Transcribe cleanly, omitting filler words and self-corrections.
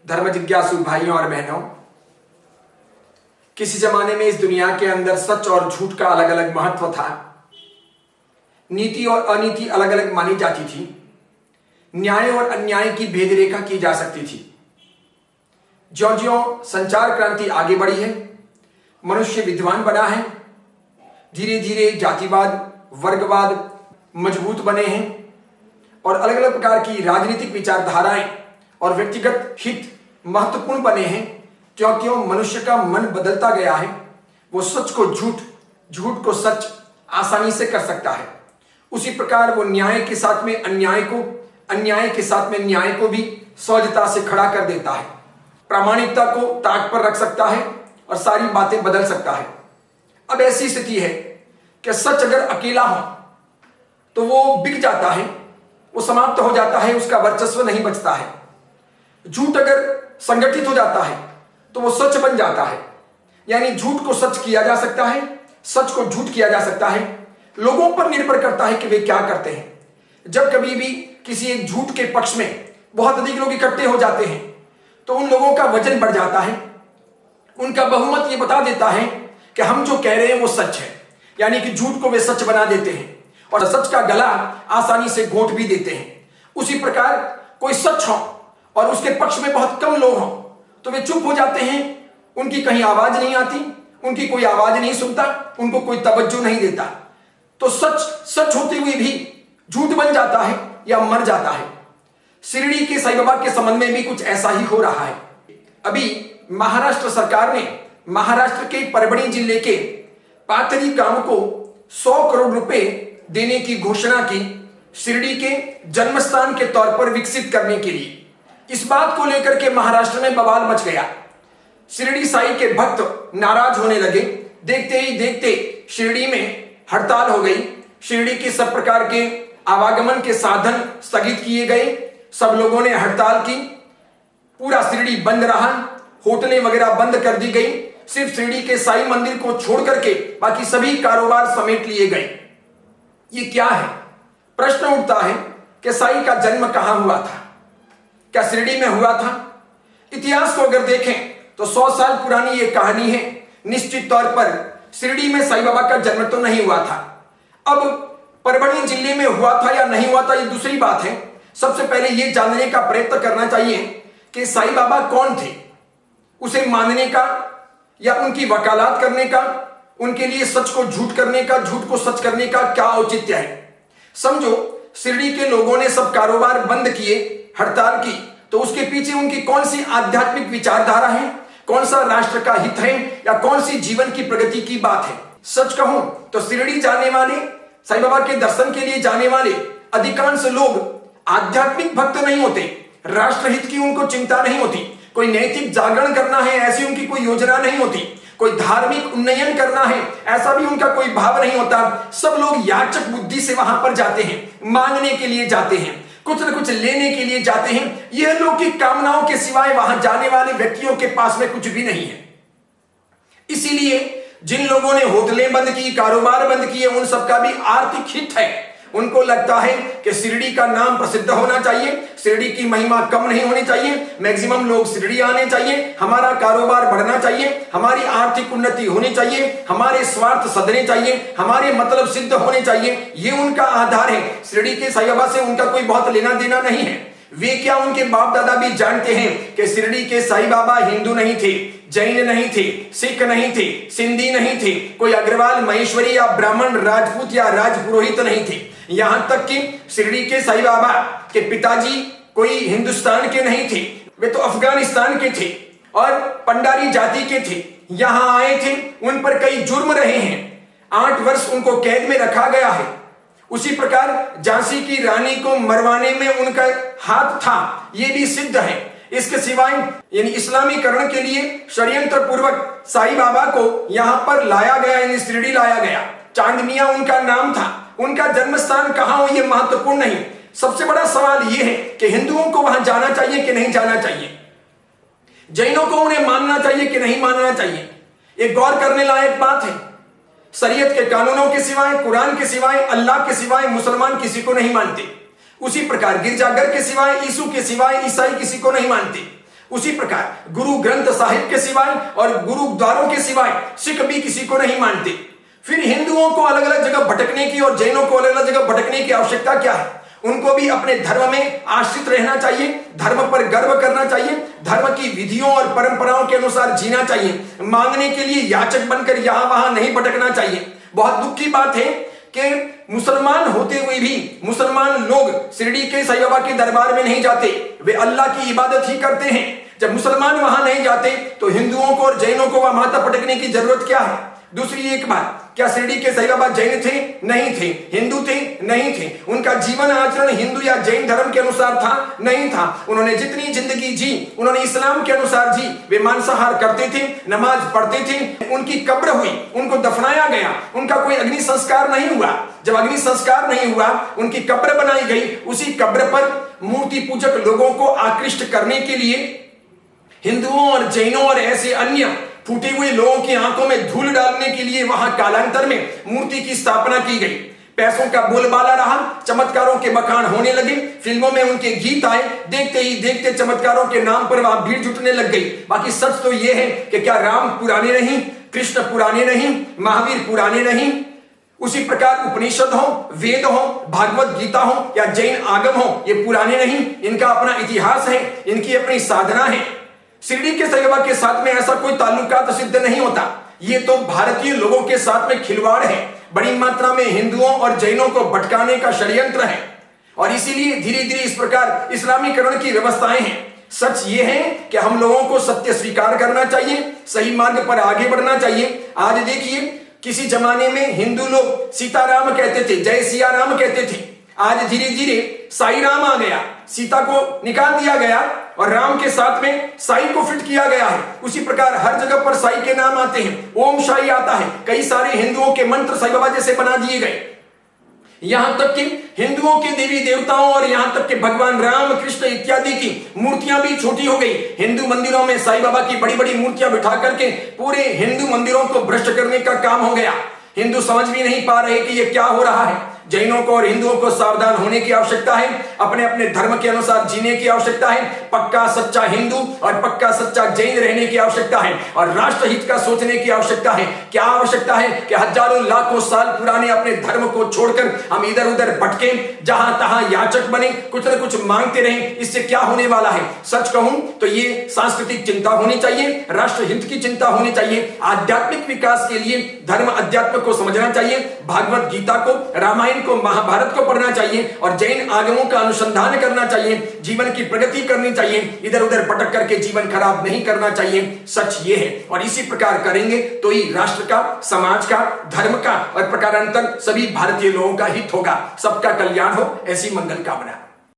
धर्म जिज्ञासु भाइयों और बहनों, किसी जमाने में इस दुनिया के अंदर सच और झूठ का अलग अलग महत्व था। नीति और अनीति अलग अलग मानी जाती थी। न्याय और अन्याय की भेद रेखा की जा सकती थी। ज्यों-ज्यों संचार क्रांति आगे बढ़ी है, मनुष्य विद्वान बना है, धीरे धीरे जातिवाद, वर्गवाद मजबूत बने हैं और अलग अलग प्रकार की राजनीतिक विचारधाराएं और व्यक्तिगत हित महत्वपूर्ण बने हैं। क्यों मनुष्य का मन बदलता गया है। वो सच को झूठ, झूठ को सच आसानी से कर सकता है। उसी प्रकार वो न्याय के साथ में अन्याय को, अन्याय के साथ में न्याय को भी सहजता से खड़ा कर देता है। प्रामाणिकता को ताक पर रख सकता है और सारी बातें बदल सकता है। अब ऐसी स्थिति है कि सच अगर अकेला हो तो वो बिक जाता है, वो समाप्त हो जाता है, उसका वर्चस्व नहीं बचता है। झूठ अगर संगठित हो जाता है तो वो सच बन जाता है। यानी झूठ को सच किया जा सकता है, सच को झूठ किया जा सकता है। लोगों पर निर्भर करता है कि वे क्या करते हैं। जब कभी भी किसी एक झूठ के पक्ष में बहुत अधिक लोग इकट्ठे हो जाते हैं तो उन लोगों का वजन बढ़ जाता है। उनका बहुमत ये बता देता है कि हम जो कह रहे हैं वो सच है। यानी कि झूठ को वे सच बना देते हैं और सच का गला आसानी से घोंट भी देते हैं। उसी प्रकार कोई सच हो और उसके पक्ष में बहुत कम लोग हों तो वे चुप हो जाते हैं। उनकी कहीं आवाज नहीं आती, उनकी कोई आवाज नहीं सुनता, उनको कोई तवज्जो नहीं देता। तो सच सच होते हुए भी झूठ बन जाता है या मर जाता है। शिरडी के साईं बाबा के संबंध में भी कुछ ऐसा ही हो रहा है। अभी महाराष्ट्र सरकार ने महाराष्ट्र के परभणी जिले के पाथरी गांव को 100 करोड़ रुपए देने की घोषणा की, शिरडी के जन्मस्थान के तौर पर विकसित करने के लिए। इस बात को लेकर के महाराष्ट्र में बवाल मच गया। शिरडी साईं के भक्त नाराज होने लगे। देखते ही देखते शिरडी में हड़ताल हो गई। शिरडी के सब प्रकार के आवागमन के साधन स्थगित किए गए। सब लोगों ने हड़ताल की। पूरा शिरडी बंद रहा। होटलें वगैरह बंद कर दी गई। सिर्फ शिरडी के साईं मंदिर को छोड़ करके बाकी सभी कारोबार समेट लिए गए। ये क्या है? प्रश्न उठता है कि साईं का जन्म कहां हुआ था? क्या शिरडी में हुआ था? इतिहास को अगर देखें तो 100 साल पुरानी ये कहानी है। निश्चित तौर पर शिरडी में साईं बाबा का जन्म तो नहीं हुआ था। अब परभणी जिले में हुआ था या नहीं हुआ था ये दूसरी बात है। सबसे पहले ये जानने का प्रयत्न करना चाहिए कि साईं बाबा कौन थे। उसे मानने का या उनकी वकालत करने का, उनके लिए सच को झूठ करने का, झूठ को सच करने का क्या औचित्य है? समझो शिरडी के लोगों ने सब कारोबार बंद किए, हड़ताल की, तो उसके पीछे उनकी कौन सी आध्यात्मिक विचारधारा है, कौन सा राष्ट्र का हित है या कौन सी जीवन की प्रगति की बात है? सच कहूं तो शिरडी जाने वाले, साईं बाबा के दर्शन के लिए जाने वाले अधिकांश लोग आध्यात्मिक भक्त नहीं होते। राष्ट्रहित की उनको चिंता नहीं होती। कोई नैतिक जागरण करना है ऐसी उनकी कोई योजना नहीं होती। कोई धार्मिक उन्नयन करना है ऐसा भी उनका कोई भाव नहीं होता। सब लोग याचक बुद्धि से वहां पर जाते हैं, मांगने के लिए जाते हैं, कुछ न कुछ लेने के लिए जाते हैं। यह लौकिक कामनाओं के सिवाय वहां जाने वाले व्यक्तियों के पास में कुछ भी नहीं है। इसीलिए जिन लोगों ने होटलें बंद की, कारोबार बंद किए, उन सबका भी आर्थिक हित है। उनको लगता है कि शिरडी का नाम प्रसिद्ध होना चाहिए, शिरडी की महिमा कम नहीं होनी चाहिए, मैक्सिमम लोग शिरडी आने चाहिए, हमारा कारोबार बढ़ना चाहिए, हमारी आर्थिक उन्नति होनी चाहिए, हमारे स्वार्थ सधने चाहिए, हमारे मतलब सिद्ध होने चाहिए। ये उनका आधार है। शिरडी के साईं बाबा से उनका कोई बहुत लेना देना नहीं है। वे क्या, उनके बाप दादा भी जानते हैं कि शिरडी के साईं बाबा हिंदू नहीं थे, जैन नहीं थे, सिख नहीं थे, सिंधी नहीं थे, कोई अग्रवाल, महेश्वरी या ब्राह्मण, राजपूत या राजपुरोहित नहीं थे। यहां तक कि शिरडी के साईं बाबा के पिताजी कोई हिंदुस्तान के नहीं थे, वे तो अफगानिस्तान के थे और पंडारी जाति के थे। यहां आए थे, उन पर कई जुर्म रहे हैं, 8 वर्ष उनको कैद में रखा गया है। उसी प्रकार झांसी की रानी को मरवाने में उनका हाथ था, यह भी सिद्ध है। इसके सिवाय यानी इस्लामीकरण के लिए षड्यंत्र पूर्वक साईं बाबा को यहां पर लाया गया, यानी शिरडी लाया गया। चांद मियां उनका नाम था। उनका जन्मस्थान कहां हो यह महत्वपूर्ण नहीं। सबसे बड़ा सवाल यह है कि हिंदुओं को वहां जाना चाहिए कि नहीं जाना चाहिए, जैनों को उन्हें मानना चाहिए कि नहीं मानना चाहिए। एक गौर करने लायक बात है। शरीयत के कानूनों के सिवाय, कुरान के सिवाय, अल्लाह के सिवाय मुसलमान किसी को नहीं मानते। उसी प्रकार गिरजाघर के सिवाय, यीशु के सिवाय ईसाई किसी को नहीं मानते। उसी प्रकार गुरु ग्रंथ साहिब के सिवाय और गुरुद्वारों के सिवाय सिख भी किसी को नहीं मानते। फिर हिंदुओं को अलग अलग जगह भटकने की और जैनों को अलग अलग जगह भटकने की आवश्यकता क्या है? उनको भी अपने धर्म में आश्रित रहना चाहिए, धर्म पर गर्व करना चाहिए, धर्म की विधियों और परंपराओं के अनुसार जीना चाहिए, मांगने के लिए याचक बनकर यहां वहां नहीं भटकना चाहिए। बहुत दुख की बात है कि मुसलमान होते हुए भी मुसलमान लोग शिरडी के साईं बाबा के दरबार में नहीं जाते, वे अल्लाह की इबादत ही करते हैं। जब मुसलमान वहां नहीं जाते तो हिंदुओं को और जैनों को वहां माथा पटकने की जरूरत क्या है? दूसरी एक बात, क्या शिरडी के साईं बाबा जैन थे? नहीं थे। हिंदू थे? नहीं थे। उनका जीवन आचरण हिंदू या जैन धर्म के अनुसार था? नहीं था। उन्होंने जितनी जिंदगी जी उन्होंने इस्लाम के अनुसार जी। वे मांसाहार करते थे, नमाज पढ़ते थे, उनकी कब्र हुई, उनको दफनाया गया, उनका कोई अग्नि संस्कार नहीं हुआ। जब अग्नि संस्कार नहीं हुआ, उनकी कब्र बनाई गई, उसी कब्र पर मूर्ति पूजक लोगों को आकृष्ट करने के लिए हिंदुओं और जैनों और ऐसे अन्य फूटे हुए लोगों की आंखों में धूल डालने के लिए वहां कालांतर में मूर्ति की स्थापना की गई। पैसों का बोलबाला रहा, चमत्कारों के बखान होने लगे, फिल्मों में उनके गीत आए, देखते ही देखते चमत्कारों के नाम पर वहां भीड़ जुटने लग गई। बाकी सच तो यह है कि क्या राम पुराने नहीं, कृष्ण पुराने नहीं, महावीर पुराने नहीं? उसी प्रकार उपनिषद हो, वेद हो, भागवत गीता हो या जैन आगम हो, ये पुराने नहीं, इनका अपना इतिहास है, इनकी अपनी साधना है। शिरडी के साईं बाबा के साथ में ऐसा कोई ताल्लुकात सिद्ध नहीं होता। ये तो भारतीय लोगों के साथ में खिलवाड़ है, बड़ी मात्रा में हिंदुओं और जैनों को भटकाने का षड्यंत्र है, और इसीलिए धीरे धीरे इस प्रकार इस्लामीकरण की व्यवस्थाएं हैं। सच ये है कि हम लोगों को सत्य स्वीकार करना चाहिए, सही मार्ग पर आगे बढ़ना चाहिए। आज देखिए, किसी जमाने में हिंदू लोग सीताराम कहते थे, जय सिया राम कहते थे। आज धीरे धीरे साई राम आ गया, सीता को निकाल दिया गया और राम के साथ में साई को फिट किया गया है। उसी प्रकार हर जगह पर साई के नाम आते हैं, ओम शाई आता है, कई सारे हिंदुओं के मंत्र साईं बाबा जैसे बना दिए गए। यहां तक कि हिंदुओं के देवी देवताओं और यहां तक कि भगवान राम कृष्ण इत्यादि की मूर्तियां भी छोटी हो गई। हिंदू मंदिरों में साईं बाबा की बड़ी बड़ी मूर्तियां बिठा करके पूरे हिंदू मंदिरों को भ्रष्ट करने का काम हो गया। हिंदू समझ भी नहीं पा रहे कि ये क्या हो रहा है। जैनों को और हिंदुओं को सावधान होने की आवश्यकता है, अपने अपने धर्म के अनुसार जीने की आवश्यकता है, पक्का सच्चा हिंदू और पक्का सच्चा जैन रहने की आवश्यकता है, और राष्ट्र हित का सोचने की आवश्यकता है। क्या आवश्यकता है कि हजारों लाखों साल पुराने अपने धर्म को छोड़कर हम इधर उधर भटके, जहां तहां याचक बने, कुछ न कुछ मांगते रहे। इससे क्या होने वाला है? सच कहूं तो ये सांस्कृतिक चिंता होनी चाहिए, राष्ट्र हित की चिंता होनी चाहिए। आध्यात्मिक विकास के लिए धर्म अध्यात्म को समझना चाहिए, भागवत गीता को, रामायण को, महाभारत को पढ़ना चाहिए और जैन आगमों का अनुसंधान करना चाहिए। जीवन की प्रगति करनी चाहिए, इधर उधर भटक करके जीवन खराब नहीं करना चाहिए। सच ये है, और इसी प्रकार करेंगे तो ही राष्ट्र का, समाज का, धर्म का और प्रकारांतर सभी भारतीय लोगों का हित होगा। सबका कल्याण हो, ऐसी मंगल कामना।